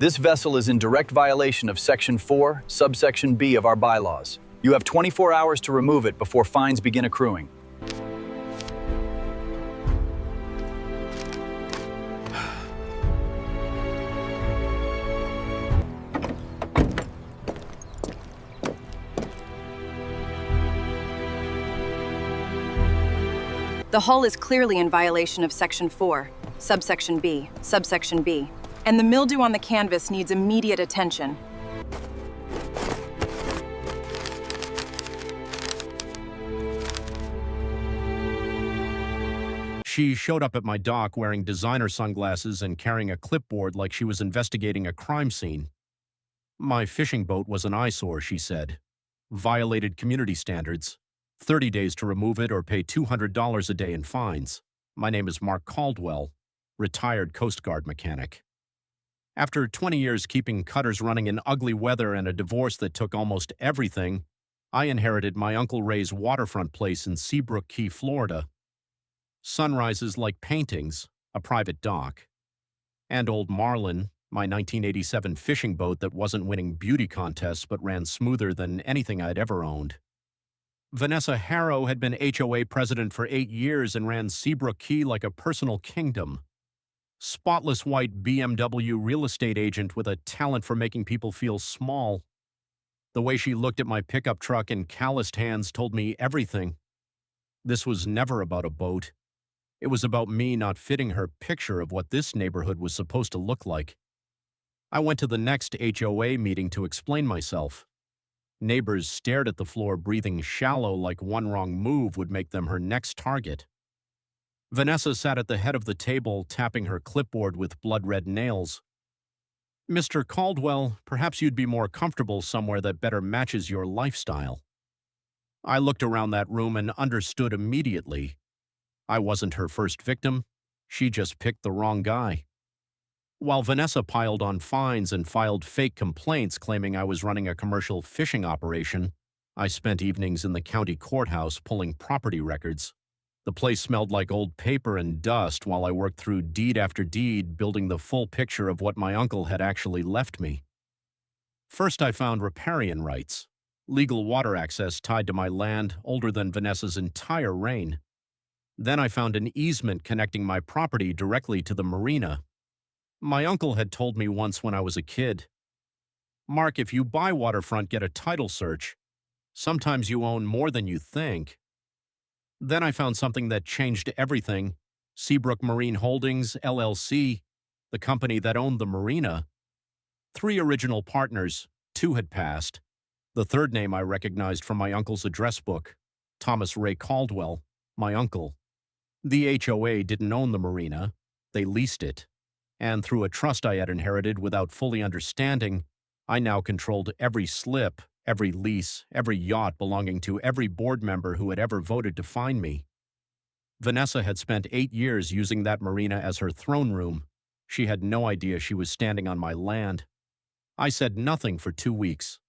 This vessel is in direct violation of Section 4, subsection B of our bylaws. You have 24 hours to remove it before fines begin accruing. The hull is clearly in violation of Section 4, subsection B, and the mildew on the canvas needs immediate attention. She showed up at my dock wearing designer sunglasses and carrying a clipboard like she was investigating a crime scene. My fishing boat was an eyesore, she said. Violated community standards. 30 days to remove it or pay $200 a day in fines. My name is Mark Caldwell, retired Coast Guard mechanic. After 20 years keeping cutters running in ugly weather and a divorce that took almost everything, I inherited my Uncle Ray's waterfront place in Seabrook Key, Florida. Sunrises like paintings, a private dock. And Old Marlin, my 1987 fishing boat that wasn't winning beauty contests but ran smoother than anything I'd ever owned. Vanessa Harrow had been HOA president for 8 years and ran Seabrook Key like a personal kingdom. Spotless white BMW real estate agent with a talent for making people feel small. The way she looked at my pickup truck and calloused hands told me everything. This was never about a boat. It was about me not fitting her picture of what this neighborhood was supposed to look like. I went to the next HOA meeting to explain myself. Neighbors stared at the floor, breathing shallow like one wrong move would make them her next target. Vanessa sat at the head of the table, tapping her clipboard with blood-red nails. "Mr. Caldwell, perhaps you'd be more comfortable somewhere that better matches your lifestyle." I looked around that room and understood immediately. I wasn't her first victim. She just picked the wrong guy. While Vanessa piled on fines and filed fake complaints claiming I was running a commercial fishing operation, I spent evenings in the county courthouse pulling property records. The place smelled like old paper and dust while I worked through deed after deed, building the full picture of what my uncle had actually left me. First, I found riparian rights, legal water access tied to my land older than Vanessa's entire reign. Then I found an easement connecting my property directly to the marina. My uncle had told me once when I was a kid, "Mark, if you buy waterfront, get a title search. Sometimes you own more than you think." Then I found something that changed everything. Seabrook Marine Holdings, LLC, the company that owned the marina. 3 original partners, 2 had passed. The third name I recognized from my uncle's address book, Thomas Ray Caldwell, my uncle. The HOA didn't own the marina. They leased it. And through a trust I had inherited without fully understanding, I now controlled every slip, every lease, every yacht belonging to every board member who had ever voted to fine me. Vanessa had spent 8 years using that marina as her throne room. She had no idea she was standing on my land. I said nothing for 2 weeks.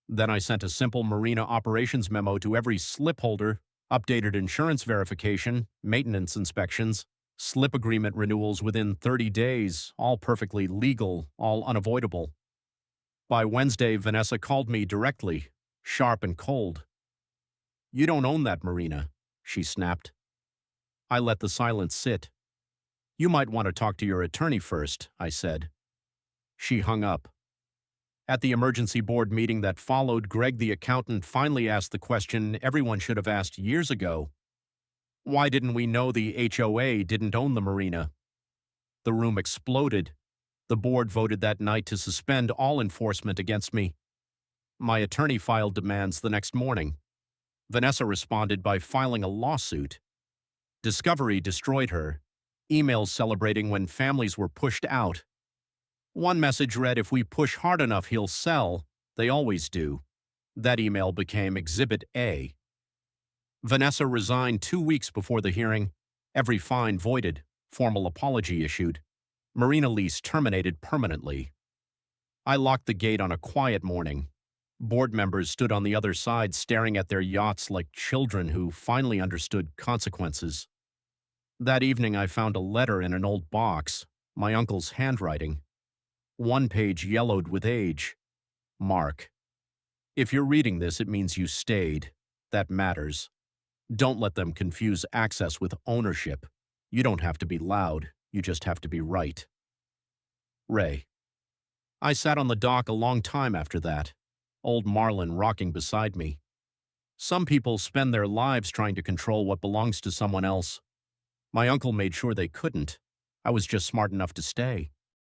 Then I sent a simple marina operations memo to every slip holder, updated insurance verification, maintenance inspections, slip agreement renewals within 30 days, all perfectly legal, all unavoidable. By Wednesday, Vanessa called me directly, sharp and cold. "You don't own that marina," she snapped. I let the silence sit. "You might want to talk to your attorney first," I said. She hung up. At the emergency board meeting that followed, Greg the accountant finally asked the question everyone should have asked years ago. Why didn't we know the HOA didn't own the marina? The room exploded. The board voted that night to suspend all enforcement against me. My attorney filed demands the next morning. Vanessa responded by filing a lawsuit. Discovery destroyed her. Emails celebrating when families were pushed out. One message read, "If we push hard enough, he'll sell. They always do." That email became Exhibit A. Vanessa resigned 2 weeks before the hearing. Every fine voided. Formal apology issued. Marina lease terminated permanently. I locked the gate on a quiet morning. Board members stood on the other side staring at their yachts like children who finally understood consequences. That evening I found a letter in an old box, my uncle's handwriting. One page yellowed with age. Mark. If you're reading this, it means you stayed. That matters. Don't let them confuse access with ownership. You don't have to be loud, you just have to be right. Ray. I sat on the dock a long time after that, old Marlin rocking beside me. Some people spend their lives trying to control what belongs to someone else. My uncle made sure they couldn't. I was just smart enough to stay.